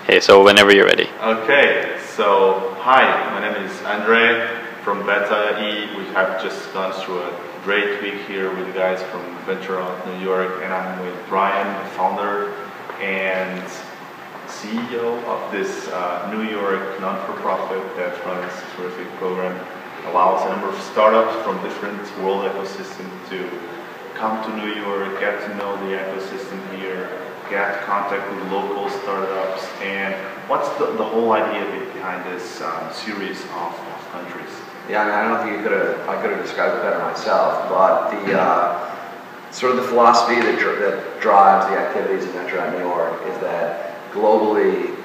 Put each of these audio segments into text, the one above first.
Hey, so whenever you're ready. Okay, so hi, my name is Andre from VentureOut. We have just gone through a great week here with the guys from VentureOut New York, and I'm with Brian, the founder and CEO of this New York non-for-profit that runs a terrific program. Allows a number of startups from different world ecosystems to come to New York, get to know the ecosystem here, get contact with local startups, and what's the whole idea behind this series of countries? Yeah, I mean, I don't think I could have described it better myself, but the sort of the philosophy that drives the activities of VentureOut New York is that globally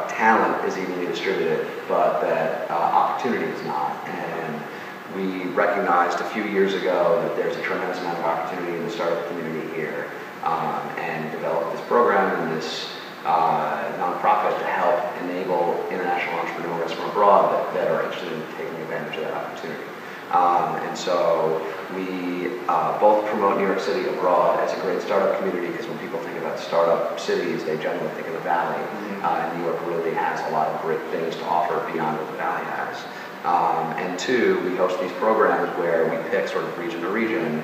talent is evenly distributed, but that opportunity is not. And we recognized a few years ago that there's a tremendous amount of opportunity in the startup community here, and developed this program and this nonprofit to help enable international entrepreneurs from abroad that are interested in taking advantage of that opportunity. And so we both promote New York City abroad as a great startup community, because when people think about startup cities, they generally think of the Valley. And New York really has a lot of great things to offer beyond what the Valley has. And two, we host these programs where we pick sort of region to region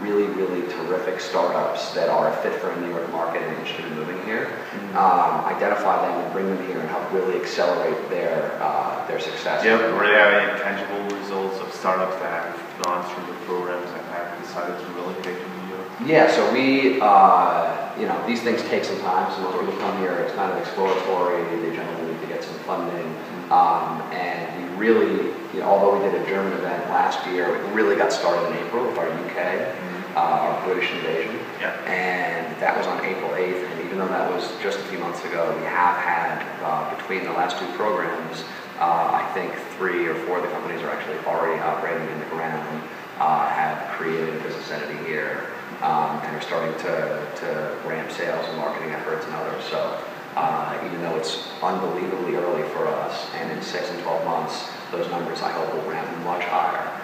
really, really terrific startups that are a fit for a New York market and interested in moving here, identify them and bring them here and help really accelerate their success. Yeah, really having tangible results of startups that have gone through the programs and have decided to relocate to New York. Yeah, so we, these things take some time. So when people come here, it's kind of exploratory. They generally need to get some funding. And we really, although we did a German event last year, it really got started in April with our UK, our British invasion. Yeah. And that was on April 8th. And even though that was just a few months ago, we have had, between the last two programs, I think 3 or 4 of the companies are actually already operating in the ground, have created a business entity here, and are starting to ramp sales and marketing efforts and others. So even though it's unbelievably early for us, and in 6 and 12 months, those numbers I hope will ramp much higher.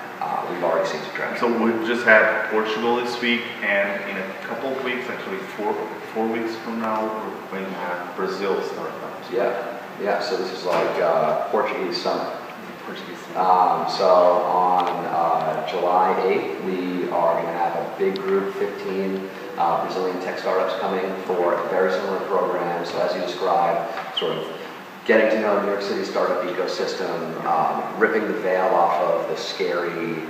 We've already seen some traction. So we've just had Portugal this week, and in a couple of weeks, actually 4 weeks from now, we're going to have Brazil start up. Yeah, so this is like Portuguese Summit. So on July 8th, we are going to have a big group, 15 Brazilian tech startups coming for a very similar program. So as you described, sort of getting to know New York City startup ecosystem, ripping the veil off of the scary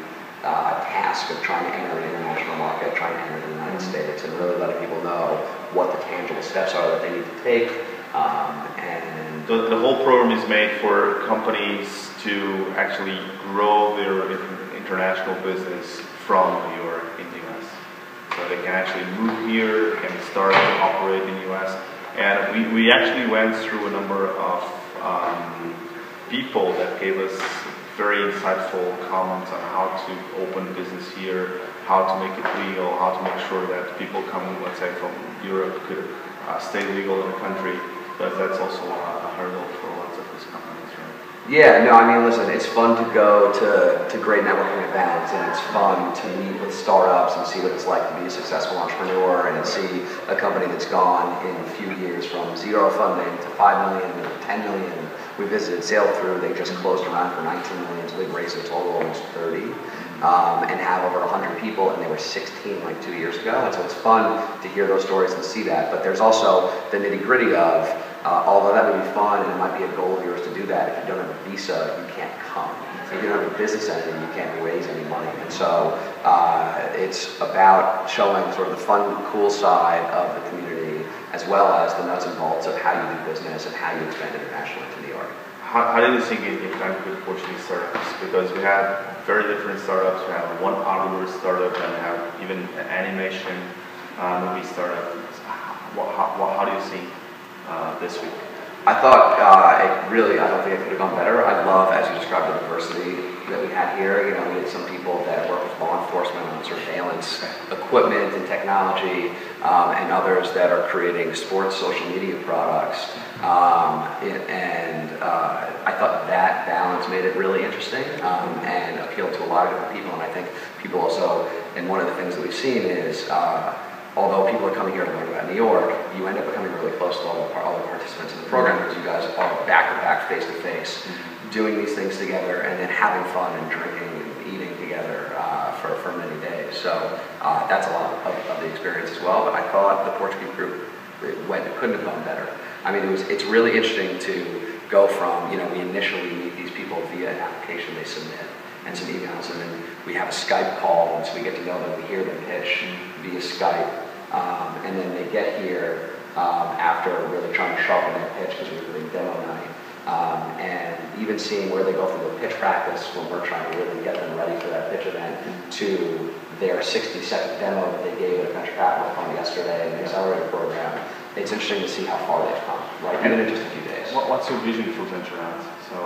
task of trying to enter an international market, trying to enter the United States, and really letting people know what the tangible steps are that they need to take. And the whole program is made for companies to actually grow their international business from New York in the US. So they can actually move here and start to operate in the US. And we actually went through a number of people that gave us very insightful comments on how to open business here, how to make it legal, how to make sure that people coming, let's say, from Europe could stay legal in the country. But that's also a hurdle for lots of these companies, right? Yeah, no, I mean, listen, it's fun to go to great networking events, and it's fun to meet with startups and see what it's like to be a successful entrepreneur, and see a company that's gone in a few years from 0 funding to 5 million to 10 million. We visited Sail Through, they just closed around for 19 million, so they've raised a total almost 30, and have over 100 people, and they were 16 like 2 years ago. And so it's fun to hear those stories and see that. But there's also the nitty-gritty of, although that would be fun and it might be a goal of yours to do that, if you don't have a visa, you can't come. If you don't have a business entity, you can't raise any money. And so it's about showing sort of the fun, cool side of the community, as well as the nuts and bolts of how you do business and how you expand internationally to New York. How did you think it went with Portuguese startups? Because we have very different startups. We have one hardware startup, and we have even an animation movie startup. How do you see this week? I thought I don't think it could have gone better. I love, as you described, the diversity that we had here. We had some people that work with law enforcement on surveillance equipment and technology, and others that are creating sports social media products. I thought that balance made it really interesting, and appealed to a lot of different people. And I think people also, and one of the things that we've seen is, although people are coming here to learn about New York, you end up becoming really close to all the participants in the program, because you back face to face, doing these things together, and then having fun and drinking and eating together for many days. So that's a lot of the experience as well. But I thought the Portuguese group couldn't have gone better. I mean, it's really interesting to go from, we initially meet these people via an application they submit and some emails, and then we have a Skype call, and so we get to know them, we hear them pitch via Skype, and then they get here after really trying to sharpen their pitch because we're doing demo night, and even seeing where they go through the pitch practice when we're trying to really get them ready for that pitch event to their 60-second demo that they gave at a venture capital fund yesterday in the accelerator program. It's interesting to see how far they've come, right? Even in just a few days. What's your vision for VentureOut? So,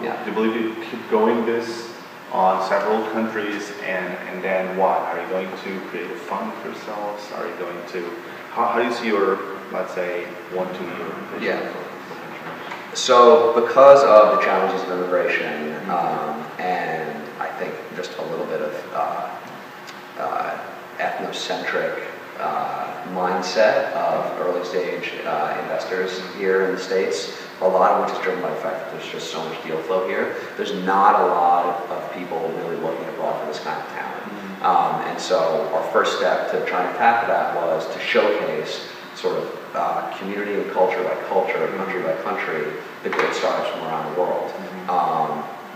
do you believe you keep going this on several countries, and then what? Are you going to create a fund for yourselves? Are you going to, how do you see your, let's say, 1-2 year vision for VentureOut? So, because of the challenges of immigration, and I think just a little bit of ethnocentric mindset of early stage investors here in the States, a lot of which is driven by the fact that there's just so much deal flow here. There's not a lot of people really looking abroad for this kind of talent. And so our first step to try and tackle that was to showcase sort of community and culture by culture, country by country, the great startups from around the world.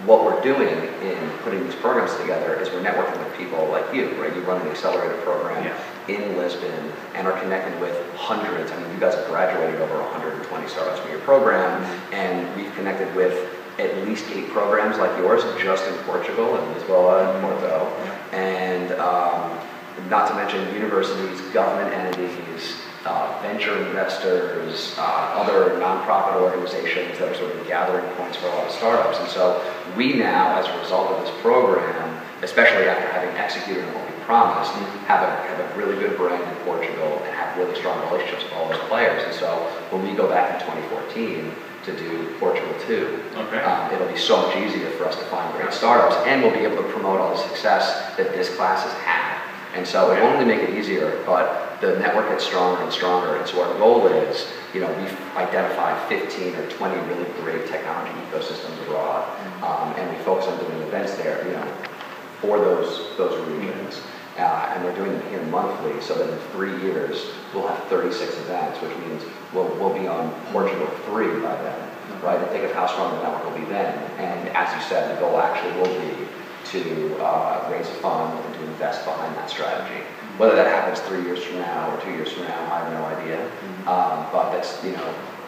What we're doing in putting these programs together is we're networking with people like you, right? You run an accelerator program in Lisbon and are connected with hundreds. I mean, you guys have graduated over 120 startups from your program, and we've connected with at least 8 programs like yours just in Portugal and Lisboa and Porto. And not to mention universities, government entities, venture investors, other nonprofit organizations that are sort of gathering points for a lot of startups. And so we now, as a result of this program, especially after having executed on what we promised, have a really good brand in Portugal and have really strong relationships with all those players. And so when we go back in 2014 to do Portugal 2, it'll be so much easier for us to find great startups, and we'll be able to promote all the success that this class has had. And so it won't only make it easier, but the network gets stronger and stronger. And so our goal is, we've identified 15 or 20 really great technology ecosystems abroad, and we focus on doing events there, for those regions. And we're doing them here monthly, so that in 3 years, we'll have 36 events, which means we'll be on Portugal 3 by then, right? And think of how strong the network will be then. And as you said, the goal actually will be to raise a fund and to invest behind that strategy. Whether that happens 3 years from now or 2 years from now, I have no idea. But that's,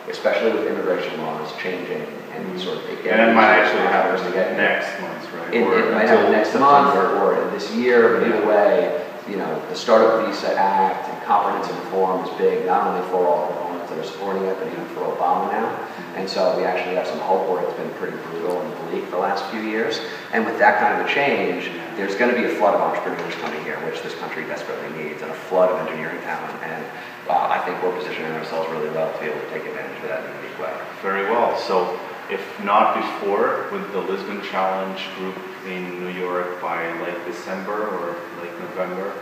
especially with immigration laws changing and sort of and it might actually happen to get next month, right? It might happen next month or this year, but either way, the Startup Visa Act and comprehensive reform is big, not only for all opponents that are supporting it, but even for Obama now. And so we actually have some hope where it's been pretty brutal and bleak the last few years. And with that kind of a change, there's going to be a flood of entrepreneurs coming here, which this country desperately needs, and a flood of engineering talent. And I think we're positioning ourselves really well to be able to take advantage of that in a unique way. Very well. So if not before, with the Lisbon Challenge group in New York by late December or late November,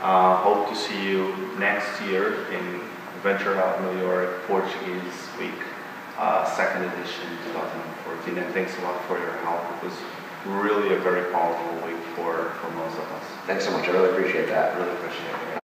hope to see you next year in VentureOut New York Portuguese Week, second edition 2014. And thanks a lot for your help. It was really a very powerful week for most of us. Thanks so much. I really appreciate that. Really appreciate it.